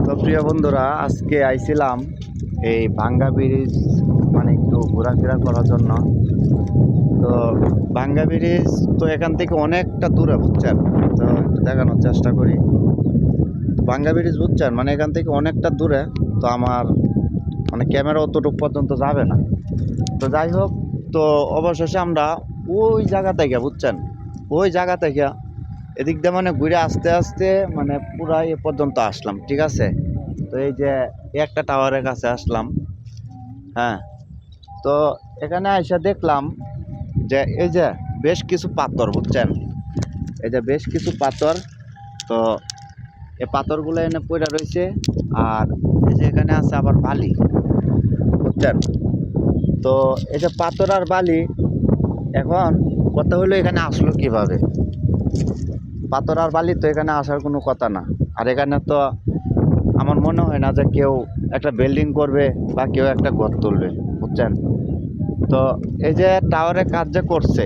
তো প্রিয় বন্ধুরা, আজকে আইছিলাম এই ভাঙ্গা ব্রিজ মানে একটু ঘোরাফেরা করার জন্য। তো ভাঙ্গা ব্রিজ তো এখান থেকে অনেকটা দূরে, বুঝছেন? তো একটু দেখানোর চেষ্টা করি। ভাঙ্গা ব্রিজ বুঝছেন, মানে এখান থেকে অনেকটা দূরে। তো আমার মানে ক্যামেরা অতটুকু পর্যন্ত যাবে না। তো যাই হোক, তো অবশেষে আমরা ওই জায়গা থেকে, বুঝছেন, ওই জায়গা থেকে এদিক দিয়ে মানে ঘুরে আস্তে আস্তে মানে পুরা এ পর্যন্ত আসলাম, ঠিক আছে? তো এই যে একটা টাওয়ারের কাছে আসলাম। হ্যাঁ, তো এখানে এসে দেখলাম যে এই যে বেশ কিছু পাথর, বুঝছেন, এই যে বেশ কিছু পাথর। তো এই পাথরগুলো এনে পড়ে রয়েছে। আর এই যে এখানে আছে আবার বালি, বুঝছেন। তো এই যে পাথর আর বালি, এখন কথা হলো এখানে আসলো কিভাবে? পাথর আর বালি তো এখানে আসার কোনো কথা না। আর এখানে তো আমার মনে হয় না যে কেউ একটা বিল্ডিং করবে বা কেউ একটা ঘর তুলবে, বুঝছেন। তো এই যে টাওয়ারের কাজ যে করছে,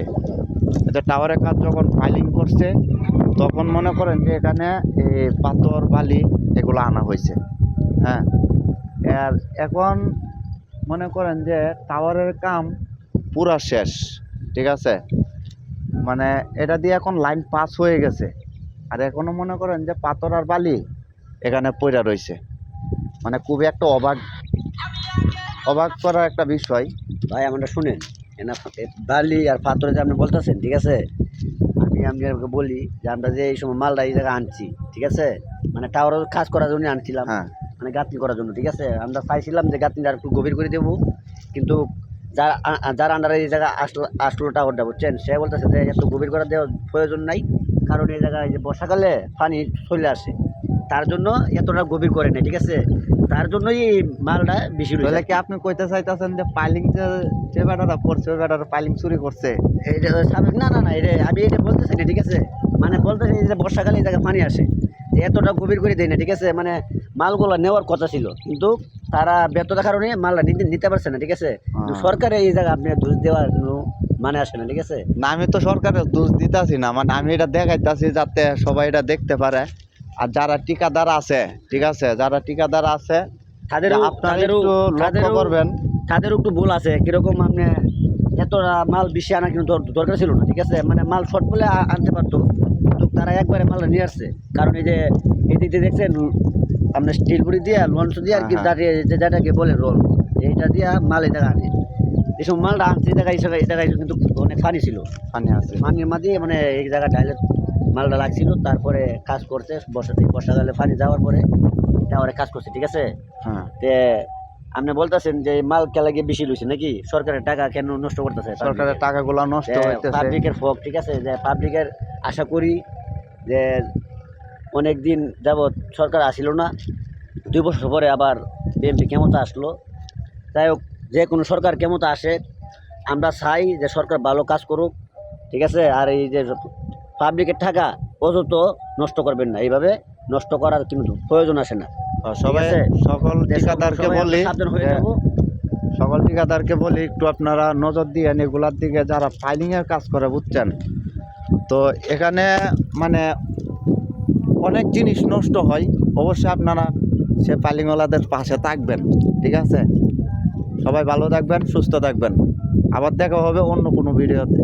এই যে টাওয়ারের কাজ যখন ফাইলিং করছে, তখন মনে করেন যে এখানে এই পাথর বালি এগুলো আনা হয়েছে। হ্যাঁ, আর এখন মনে করেন যে টাওয়ারের কাম পুরা শেষ, ঠিক আছে? মানে এটা দিয়ে এখন লাইন পাস হয়ে গেছে। আর এখনো মনে করেন যে পাথর আর বালি এখানে পড়ে রয়েছে। মানে খুবই একটা অবাক অবাক করার একটা বিষয়। ভাই আমরা শুনেন, এনা বালি আর পাথরে যে আপনি বলতেছেন, ঠিক আছে, আমি আপনাকে বলি যে আমরা যে এই সময় মালটা এই জায়গায় আনছি, ঠিক আছে, মানে টাওয়ারের কাজ করার জন্য আনছিলাম, হ্যাঁ, মানে গাঁথনি করার জন্য, ঠিক আছে। আমরা চাইছিলাম যে গাঁথনিটা একটু গভীর করে দেবো, কিন্তু যার আন্ডারে এই জায়গা আসলো টাওয়ারটা, বুঝছেন, সে বলতেছে যে এত গভীর করে দেওয়ার প্রয়োজন নাই, কারণ এই জায়গায় যে বর্ষাকালে পানি চলে আসে, তার জন্য এতটা গভীর করে নেই, ঠিক আছে। তার জন্যই এই মালটা বেশি রয়েছে। তাহলে কি আপনি কইতে চাইতেছেন যে পাইলিং যে বেটারা করছে ওই বেটারা পাইলিং চুরি করছে? এটা স্বাভাবিক না, না, না, এটা আমি এটা বলতেছি না, ঠিক আছে। মানে বলতেছি যে বর্ষাকালে এই জায়গায় পানি আসে, এতটা গভীর করে দেয় না, ঠিক আছে। মানে মালগুলো নেওয়ার কথা ছিল, কিন্তু তারা ব্যর্থতার কারণে মালটা নিতে পারছে না, ঠিক আছে। কিন্তু সরকারের এই জায়গা আপনি দোষ দেওয়ার কোনো মানে আসে না, ঠিক আছে। না, আমি তো সরকারের দোষ দিতাছি না, মানে আমি এটা দেখাইতাছি যাতে সবাই এটা দেখতে পারে। আর যারা ঠিকাদার আছে, ঠিক আছে, যারা ঠিকাদার আছে আপনারা একটু লক্ষ্য করবেন। তাদেরও একটু ভুল আছে। কিরকম আপনি এতটা মাল বেশি আনা কিন্তু দরকার ছিল না, ঠিক আছে। মানে মাল শর্ট বলে আনতে পারতো, কিন্তু তারা একবারে মালটা নিয়ে আসছে। কারণ এই যে এদিকে দেখছেন আপনার স্টিল বড়ি দিয়ে লঞ্চ দিয়ে আর কি দাঁড়িয়ে যেটাকে বলে রোল, এইটা দিয়ে মাল এই জায়গায় আনে। এইসব মালটা আনছে এই জায়গায় কিন্তু অনেক পানি ছিল, পানি আছে, পানির মাঝে মানে এই জায়গায় ডাইরেক্ট মালটা লাগছিল। তারপরে কাজ করছে বর্ষাকালে পানি যাওয়ার পরে টাওয়ারে কাজ করছে, ঠিক আছে। হ্যাঁ। তে আপনি বলতেছেন যে মাল কেলা গিয়ে বেশি লইছে নাকি? সরকারের টাকা কেন নষ্ট করতেছে? সরকারের টাকাগুলো নষ্ট হইতেছে, পাবলিকের ফক, ঠিক আছে। যে পাবলিকের আশা করি যে অনেক দিন যাবৎ সরকার আসিল না, 2 বছর পরে আবার বিএনপি ক্ষমতা আসলো। যাই হোক, যে কোনো সরকার ক্ষমতা আসে, আমরা চাই যে সরকার ভালো কাজ করুক, ঠিক আছে। আর এই যে পাবলিকের টাকা অযথ নষ্ট করবেন না, এইভাবে নষ্ট করার কিন্তু প্রয়োজন আসে না। সবাই সকল ঠিকাদারকে বলি, সকল ঠিকাদারকে বলি একটু আপনারা নজর দিয়েন এগুলার দিকে, যারা ফাইলিং এর কাজ করে, বুঝছেন। তো এখানে মানে অনেক জিনিস নষ্ট হয়, অবশ্যই আপনারা সে ফাইলিংওয়ালাদের পাশে থাকবেন, ঠিক আছে। সবাই ভালো থাকবেন, সুস্থ থাকবেন। আবার দেখা হবে অন্য কোনো ভিডিওতে।